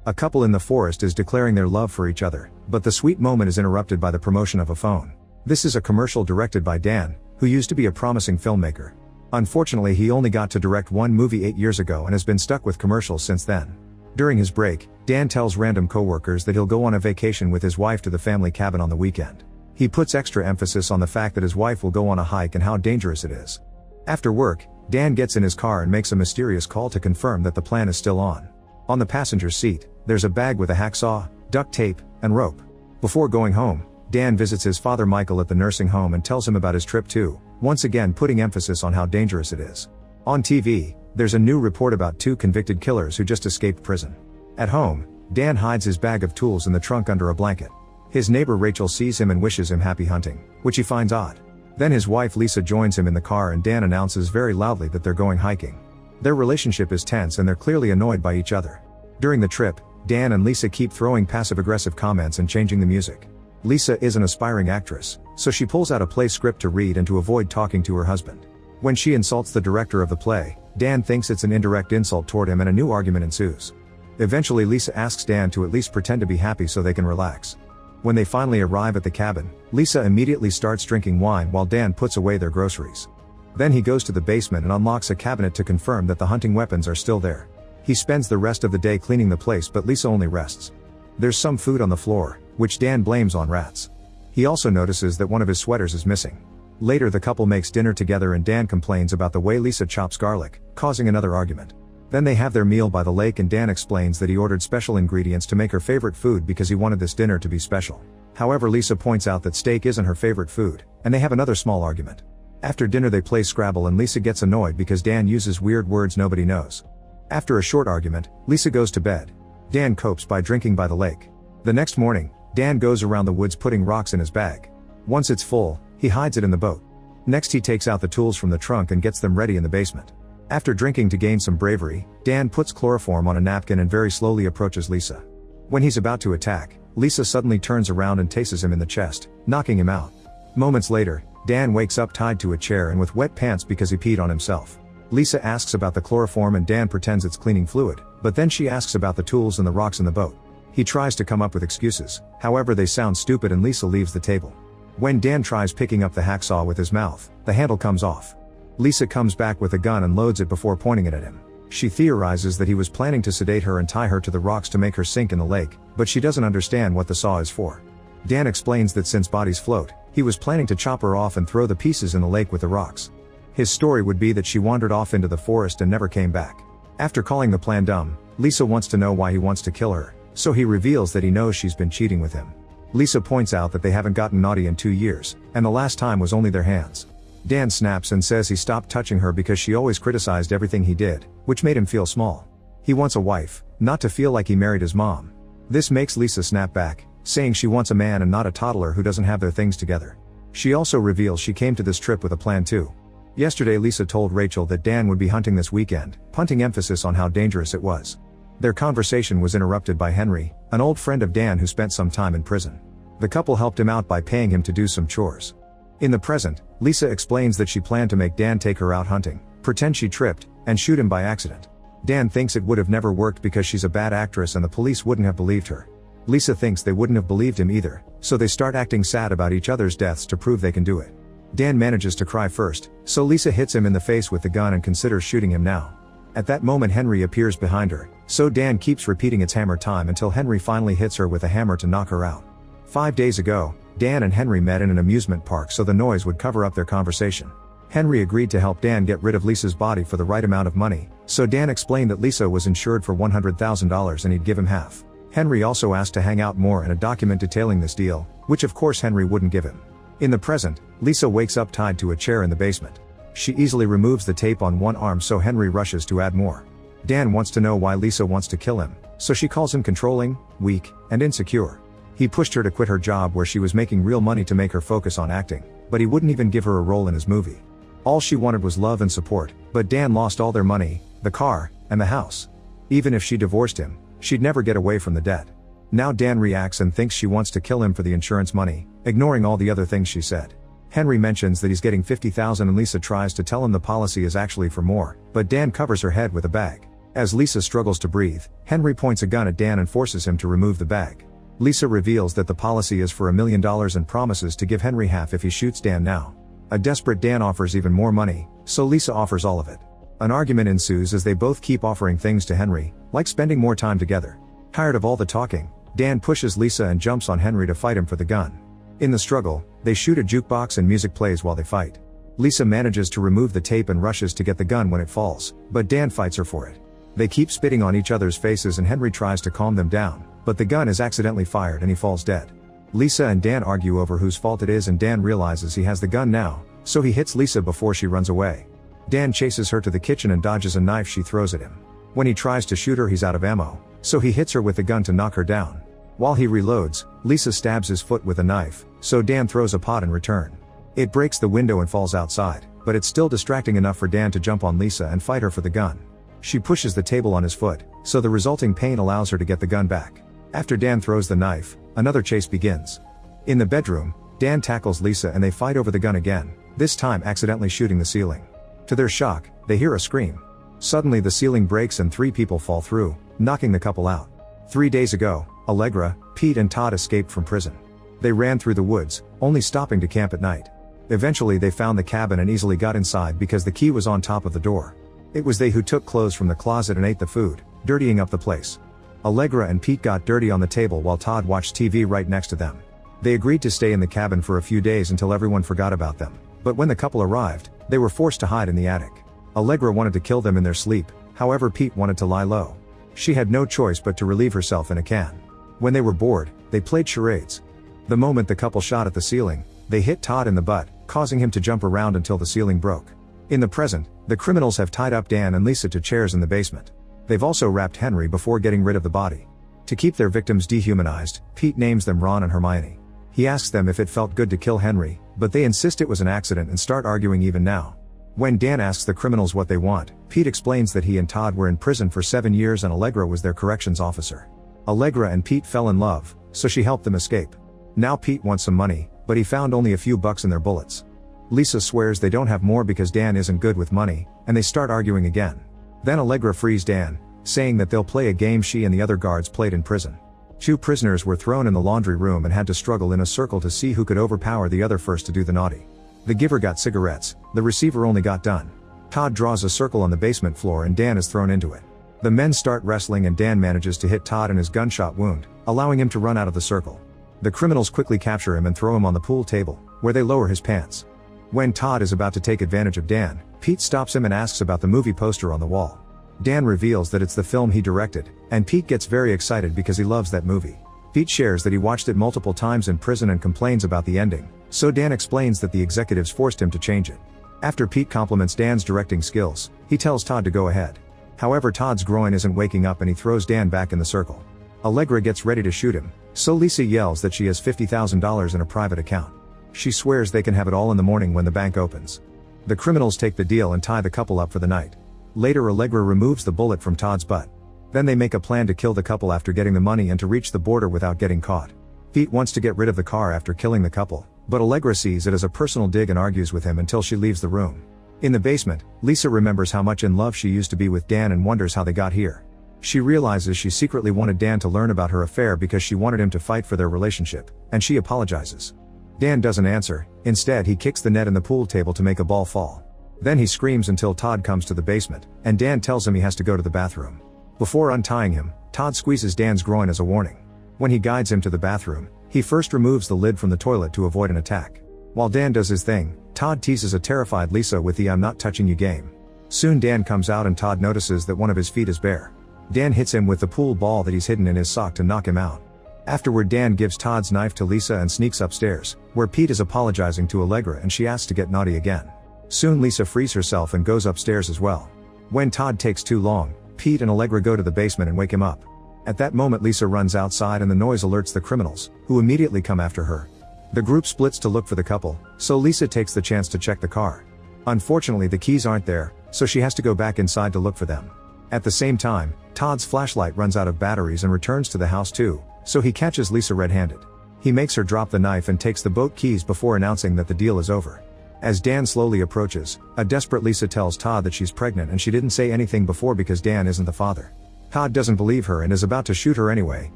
A couple in the forest is declaring their love for each other, but the sweet moment is interrupted by the promotion of a phone. This is a commercial directed by Dan, who used to be a promising filmmaker. Unfortunately, he only got to direct one movie 8 years ago and has been stuck with commercials since then. During his break, Dan tells random coworkers that he'll go on a vacation with his wife to the family cabin on the weekend. He puts extra emphasis on the fact that his wife will go on a hike and how dangerous it is. After work, Dan gets in his car and makes a mysterious call to confirm that the plan is still on. On the passenger seat, there's a bag with a hacksaw, duct tape, and rope. Before going home, Dan visits his father Michael at the nursing home and tells him about his trip too, once again putting emphasis on how dangerous it is. On TV, there's a new report about 2 convicted killers who just escaped prison. At home, Dan hides his bag of tools in the trunk under a blanket. His neighbor Rachel sees him and wishes him happy hunting, which he finds odd. Then his wife Lisa joins him in the car and Dan announces very loudly that they're going hiking. Their relationship is tense and they're clearly annoyed by each other. During the trip, Dan and Lisa keep throwing passive-aggressive comments and changing the music. Lisa is an aspiring actress, so she pulls out a play script to read and to avoid talking to her husband. When she insults the director of the play, Dan thinks it's an indirect insult toward him and a new argument ensues. Eventually Lisa asks Dan to at least pretend to be happy so they can relax. When they finally arrive at the cabin, Lisa immediately starts drinking wine while Dan puts away their groceries. Then he goes to the basement and unlocks a cabinet to confirm that the hunting weapons are still there. He spends the rest of the day cleaning the place, but Lisa only rests. There's some food on the floor, which Dan blames on rats. He also notices that one of his sweaters is missing. Later the couple makes dinner together and Dan complains about the way Lisa chops garlic, causing another argument. Then they have their meal by the lake and Dan explains that he ordered special ingredients to make her favorite food because he wanted this dinner to be special. However, Lisa points out that steak isn't her favorite food, and they have another small argument. After dinner they play Scrabble and Lisa gets annoyed because Dan uses weird words nobody knows. After a short argument, Lisa goes to bed. Dan copes by drinking by the lake. The next morning, Dan goes around the woods putting rocks in his bag. Once it's full, he hides it in the boat. Next he takes out the tools from the trunk and gets them ready in the basement. After drinking to gain some bravery, Dan puts chloroform on a napkin and very slowly approaches Lisa. When he's about to attack, Lisa suddenly turns around and tases him in the chest, knocking him out. Moments later, Dan wakes up tied to a chair and with wet pants because he peed on himself. Lisa asks about the chloroform and Dan pretends it's cleaning fluid, but then she asks about the tools and the rocks in the boat. He tries to come up with excuses, however they sound stupid and Lisa leaves the table. When Dan tries picking up the hacksaw with his mouth, the handle comes off. Lisa comes back with a gun and loads it before pointing it at him. She theorizes that he was planning to sedate her and tie her to the rocks to make her sink in the lake, but she doesn't understand what the saw is for. Dan explains that since bodies float, he was planning to chop her off and throw the pieces in the lake with the rocks. His story would be that she wandered off into the forest and never came back. After calling the plan dumb, Lisa wants to know why he wants to kill her, so he reveals that he knows she's been cheating with him. Lisa points out that they haven't gotten naughty in 2 years, and the last time was only their hands. Dan snaps and says he stopped touching her because she always criticized everything he did, which made him feel small. He wants a wife, not to feel like he married his mom. This makes Lisa snap back, saying she wants a man and not a toddler who doesn't have their things together. She also reveals she came to this trip with a plan too. Yesterday Lisa told Rachel that Dan would be hunting this weekend, punting emphasis on how dangerous it was. Their conversation was interrupted by Henry, an old friend of Dan who spent some time in prison. The couple helped him out by paying him to do some chores. In the present, Lisa explains that she planned to make Dan take her out hunting, pretend she tripped, and shoot him by accident. Dan thinks it would have never worked because she's a bad actress and the police wouldn't have believed her. Lisa thinks they wouldn't have believed him either, so they start acting sad about each other's deaths to prove they can do it. Dan manages to cry first, so Lisa hits him in the face with the gun and considers shooting him now. At that moment Henry appears behind her, so Dan keeps repeating it's hammer time until Henry finally hits her with a hammer to knock her out. 5 days ago, Dan and Henry met in an amusement park so the noise would cover up their conversation. Henry agreed to help Dan get rid of Lisa's body for the right amount of money, so Dan explained that Lisa was insured for $100,000 and he'd give him half. Henry also asked to hang out more and a document detailing this deal, which of course Henry wouldn't give him. In the present, Lisa wakes up tied to a chair in the basement. She easily removes the tape on one arm so Henry rushes to add more. Dan wants to know why Lisa wants to kill him, so she calls him controlling, weak, and insecure. He pushed her to quit her job where she was making real money to make her focus on acting, but he wouldn't even give her a role in his movie. All she wanted was love and support, but Dan lost all their money, the car, and the house. Even if she divorced him, she'd never get away from the debt. Now Dan reacts and thinks she wants to kill him for the insurance money, ignoring all the other things she said. Henry mentions that he's getting $50,000 and Lisa tries to tell him the policy is actually for more, but Dan covers her head with a bag. As Lisa struggles to breathe, Henry points a gun at Dan and forces him to remove the bag. Lisa reveals that the policy is for $1 million and promises to give Henry half if he shoots Dan now. A desperate Dan offers even more money, so Lisa offers all of it. An argument ensues as they both keep offering things to Henry, like spending more time together. Tired of all the talking, Dan pushes Lisa and jumps on Henry to fight him for the gun. In the struggle, they shoot a jukebox and music plays while they fight. Lisa manages to remove the tape and rushes to get the gun when it falls, but Dan fights her for it. They keep spitting on each other's faces and Henry tries to calm them down, but the gun is accidentally fired and he falls dead. Lisa and Dan argue over whose fault it is and Dan realizes he has the gun now, so he hits Lisa before she runs away. Dan chases her to the kitchen and dodges a knife she throws at him. When he tries to shoot her, he's out of ammo, so he hits her with the gun to knock her down. While he reloads, Lisa stabs his foot with a knife, so Dan throws a pot in return. It breaks the window and falls outside, but it's still distracting enough for Dan to jump on Lisa and fight her for the gun. She pushes the table on his foot, so the resulting pain allows her to get the gun back. After Dan throws the knife, another chase begins. In the bedroom, Dan tackles Lisa and they fight over the gun again, this time accidentally shooting the ceiling. To their shock, they hear a scream. Suddenly the ceiling breaks and 3 people fall through, knocking the couple out. 3 days ago, Allegra, Pete and Todd escaped from prison. They ran through the woods, only stopping to camp at night. Eventually they found the cabin and easily got inside because the key was on top of the door. It was they who took clothes from the closet and ate the food, dirtying up the place. Allegra and Pete got dirty on the table while Todd watched TV right next to them. They agreed to stay in the cabin for a few days until everyone forgot about them, but when the couple arrived, they were forced to hide in the attic. Allegra wanted to kill them in their sleep, however Pete wanted to lie low. She had no choice but to relieve herself in a can. When they were bored, they played charades. The moment the couple shot at the ceiling, they hit Todd in the butt, causing him to jump around until the ceiling broke. In the present, the criminals have tied up Dan and Lisa to chairs in the basement. They've also wrapped Henry before getting rid of the body. To keep their victims dehumanized, Pete names them Ron and Hermione. He asks them if it felt good to kill Henry, but they insist it was an accident and start arguing even now. When Dan asks the criminals what they want, Pete explains that he and Todd were in prison for 7 years and Allegra was their corrections officer. Allegra and Pete fell in love, so she helped them escape. Now Pete wants some money, but he found only a few bucks in their bullets. Lisa swears they don't have more because Dan isn't good with money, and they start arguing again. Then Allegra frees Dan, saying that they'll play a game she and the other guards played in prison. 2 prisoners were thrown in the laundry room and had to struggle in a circle to see who could overpower the other first to do the naughty. The giver got cigarettes, the receiver only got done. Todd draws a circle on the basement floor and Dan is thrown into it. The men start wrestling and Dan manages to hit Todd in his gunshot wound, allowing him to run out of the circle. The criminals quickly capture him and throw him on the pool table, where they lower his pants. When Todd is about to take advantage of Dan, Pete stops him and asks about the movie poster on the wall. Dan reveals that it's the film he directed, and Pete gets very excited because he loves that movie. Pete shares that he watched it multiple times in prison and complains about the ending, so Dan explains that the executives forced him to change it. After Pete compliments Dan's directing skills, he tells Todd to go ahead. However, Todd's groin isn't waking up and he throws Dan back in the circle. Allegra gets ready to shoot him, so Lisa yells that she has $50,000 in a private account. She swears they can have it all in the morning when the bank opens. The criminals take the deal and tie the couple up for the night. Later Allegra removes the bullet from Todd's butt. Then they make a plan to kill the couple after getting the money and to reach the border without getting caught. Pete wants to get rid of the car after killing the couple, but Allegra sees it as a personal dig and argues with him until she leaves the room. In the basement, Lisa remembers how much in love she used to be with Dan and wonders how they got here. She realizes she secretly wanted Dan to learn about her affair because she wanted him to fight for their relationship, and she apologizes. Dan doesn't answer, instead he kicks the net in the pool table to make a ball fall. Then he screams until Todd comes to the basement, and Dan tells him he has to go to the bathroom. Before untying him, Todd squeezes Dan's groin as a warning. When he guides him to the bathroom, he first removes the lid from the toilet to avoid an attack. While Dan does his thing, Todd teases a terrified Lisa with the "I'm not touching you" game. Soon Dan comes out and Todd notices that one of his feet is bare. Dan hits him with the pool ball that he's hidden in his sock to knock him out. Afterward, Dan gives Todd's knife to Lisa and sneaks upstairs, where Pete is apologizing to Allegra and she asks to get naughty again. Soon Lisa frees herself and goes upstairs as well. When Todd takes too long, Pete and Allegra go to the basement and wake him up. At that moment Lisa runs outside and the noise alerts the criminals, who immediately come after her. The group splits to look for the couple, so Lisa takes the chance to check the car. Unfortunately the keys aren't there, so she has to go back inside to look for them. At the same time, Todd's flashlight runs out of batteries and returns to the house too, so he catches Lisa red-handed. He makes her drop the knife and takes the boat keys before announcing that the deal is over. As Dan slowly approaches, a desperate Lisa tells Todd that she's pregnant and she didn't say anything before because Dan isn't the father. Todd doesn't believe her and is about to shoot her anyway,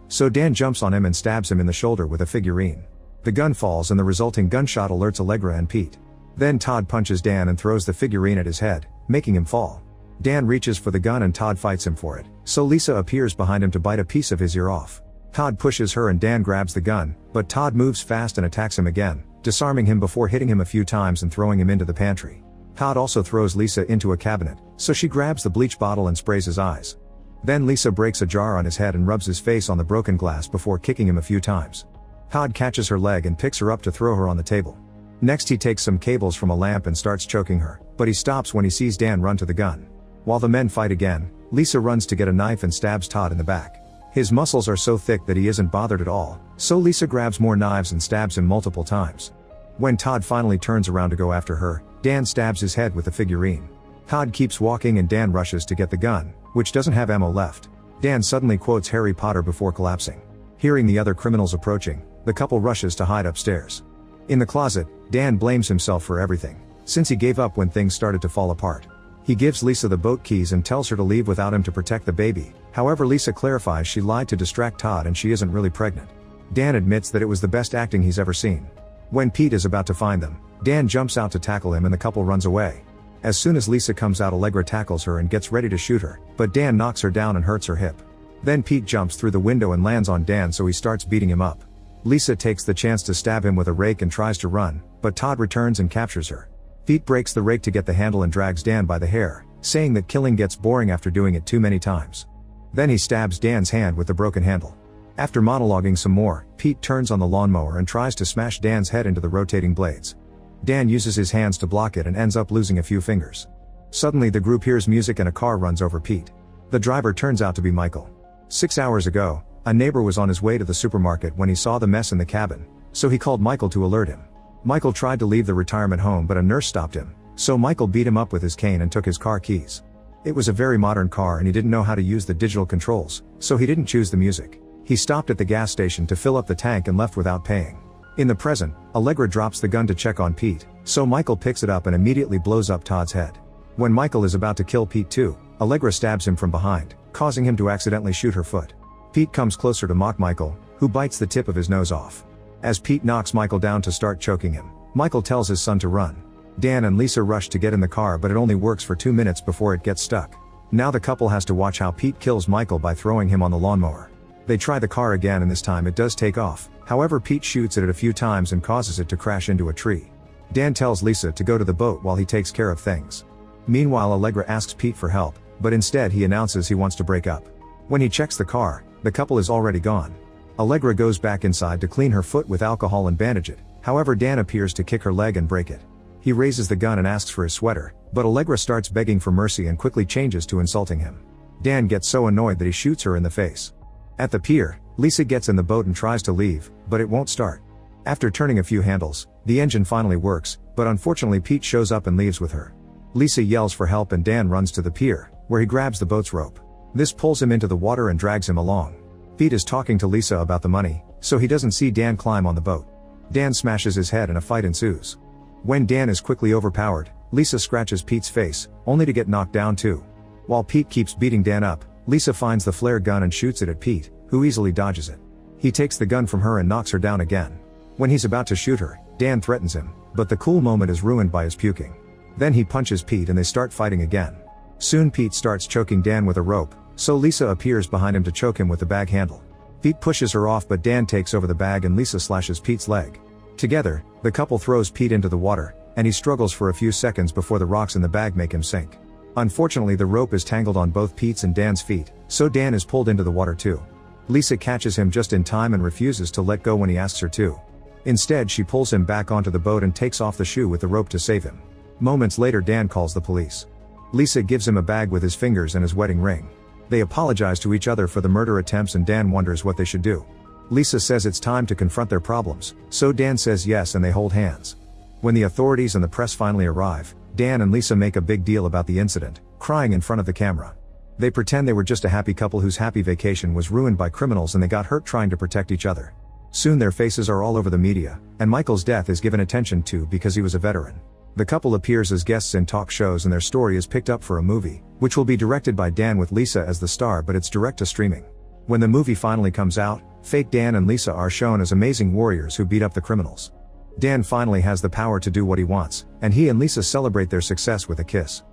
so Dan jumps on him and stabs him in the shoulder with a figurine. The gun falls and the resulting gunshot alerts Allegra and Pete. Then Todd punches Dan and throws the figurine at his head, making him fall. Dan reaches for the gun and Todd fights him for it, so Lisa appears behind him to bite a piece of his ear off. Todd pushes her and Dan grabs the gun, but Todd moves fast and attacks him again, disarming him before hitting him a few times and throwing him into the pantry. Todd also throws Lisa into a cabinet, so she grabs the bleach bottle and sprays his eyes. Then Lisa breaks a jar on his head and rubs his face on the broken glass before kicking him a few times. Todd catches her leg and picks her up to throw her on the table. Next he takes some cables from a lamp and starts choking her, but he stops when he sees Dan run to the gun. While the men fight again, Lisa runs to get a knife and stabs Todd in the back. His muscles are so thick that he isn't bothered at all, so Lisa grabs more knives and stabs him multiple times. When Todd finally turns around to go after her, Dan stabs his head with the figurine. Todd keeps walking and Dan rushes to get the gun, which doesn't have ammo left. Dan suddenly quotes Harry Potter before collapsing. Hearing the other criminals approaching, the couple rushes to hide upstairs. In the closet, Dan blames himself for everything, since he gave up when things started to fall apart. He gives Lisa the boat keys and tells her to leave without him to protect the baby. However, Lisa clarifies she lied to distract Todd and she isn't really pregnant. Dan admits that it was the best acting he's ever seen. When Pete is about to find them, Dan jumps out to tackle him and the couple runs away. As soon as Lisa comes out, Allegra tackles her and gets ready to shoot her, but Dan knocks her down and hurts her hip. Then Pete jumps through the window and lands on Dan, so he starts beating him up. Lisa takes the chance to stab him with a rake and tries to run, but Todd returns and captures her. Pete breaks the rake to get the handle and drags Dan by the hair, saying that killing gets boring after doing it too many times. Then he stabs Dan's hand with the broken handle. After monologuing some more, Pete turns on the lawnmower and tries to smash Dan's head into the rotating blades. Dan uses his hands to block it and ends up losing a few fingers. Suddenly the group hears music and a car runs over Pete. The driver turns out to be Michael. 6 hours ago, a neighbor was on his way to the supermarket when he saw the mess in the cabin, so he called Michael to alert him. Michael tried to leave the retirement home but a nurse stopped him, so Michael beat him up with his cane and took his car keys. It was a very modern car and he didn't know how to use the digital controls, so he didn't choose the music. He stopped at the gas station to fill up the tank and left without paying. In the present, Allegra drops the gun to check on Pete, so Michael picks it up and immediately blows up Todd's head. When Michael is about to kill Pete too, Allegra stabs him from behind, causing him to accidentally shoot her foot. Pete comes closer to mock Michael, who bites the tip of his nose off. As Pete knocks Michael down to start choking him, Michael tells his son to run. Dan and Lisa rush to get in the car, but it only works for 2 minutes before it gets stuck. Now the couple has to watch how Pete kills Michael by throwing him on the lawnmower. They try the car again and this time it does take off, however Pete shoots at it a few times and causes it to crash into a tree. Dan tells Lisa to go to the boat while he takes care of things. Meanwhile, Allegra asks Pete for help, but instead he announces he wants to break up. When he checks the car, the couple is already gone. Allegra goes back inside to clean her foot with alcohol and bandage it, however Dan appears to kick her leg and break it. He raises the gun and asks for his sweater, but Allegra starts begging for mercy and quickly changes to insulting him. Dan gets so annoyed that he shoots her in the face. At the pier, Lisa gets in the boat and tries to leave, but it won't start. After turning a few handles, the engine finally works, but unfortunately Pete shows up and leaves with her. Lisa yells for help and Dan runs to the pier, where he grabs the boat's rope. This pulls him into the water and drags him along. Pete is talking to Lisa about the money, so he doesn't see Dan climb on the boat. Dan smashes his head and a fight ensues. When Dan is quickly overpowered, Lisa scratches Pete's face, only to get knocked down too. While Pete keeps beating Dan up, Lisa finds the flare gun and shoots it at Pete, who easily dodges it. He takes the gun from her and knocks her down again. When he's about to shoot her, Dan threatens him, but the cool moment is ruined by his puking. Then he punches Pete and they start fighting again. Soon Pete starts choking Dan with a rope, so Lisa appears behind him to choke him with the bag handle. Pete pushes her off but Dan takes over the bag and Lisa slashes Pete's leg. Together, the couple throws Pete into the water, and he struggles for a few seconds before the rocks in the bag make him sink. Unfortunately, the rope is tangled on both Pete's and Dan's feet, so Dan is pulled into the water too. Lisa catches him just in time and refuses to let go when he asks her to. Instead, she pulls him back onto the boat and takes off the shoe with the rope to save him. Moments later, Dan calls the police. Lisa gives him a bag with his fingers and his wedding ring. They apologize to each other for the murder attempts and Dan wonders what they should do. Lisa says it's time to confront their problems, so Dan says yes and they hold hands. When the authorities and the press finally arrive, Dan and Lisa make a big deal about the incident, crying in front of the camera. They pretend they were just a happy couple whose happy vacation was ruined by criminals and they got hurt trying to protect each other. Soon their faces are all over the media, and Michael's death is given attention to because he was a veteran. The couple appears as guests in talk shows and their story is picked up for a movie, which will be directed by Dan with Lisa as the star, but it's direct to streaming. When the movie finally comes out, fake Dan and Lisa are shown as amazing warriors who beat up the criminals. Dan finally has the power to do what he wants, and he and Lisa celebrate their success with a kiss.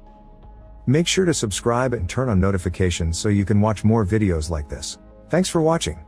Make sure to subscribe and turn on notifications so you can watch more videos like this. Thanks for watching.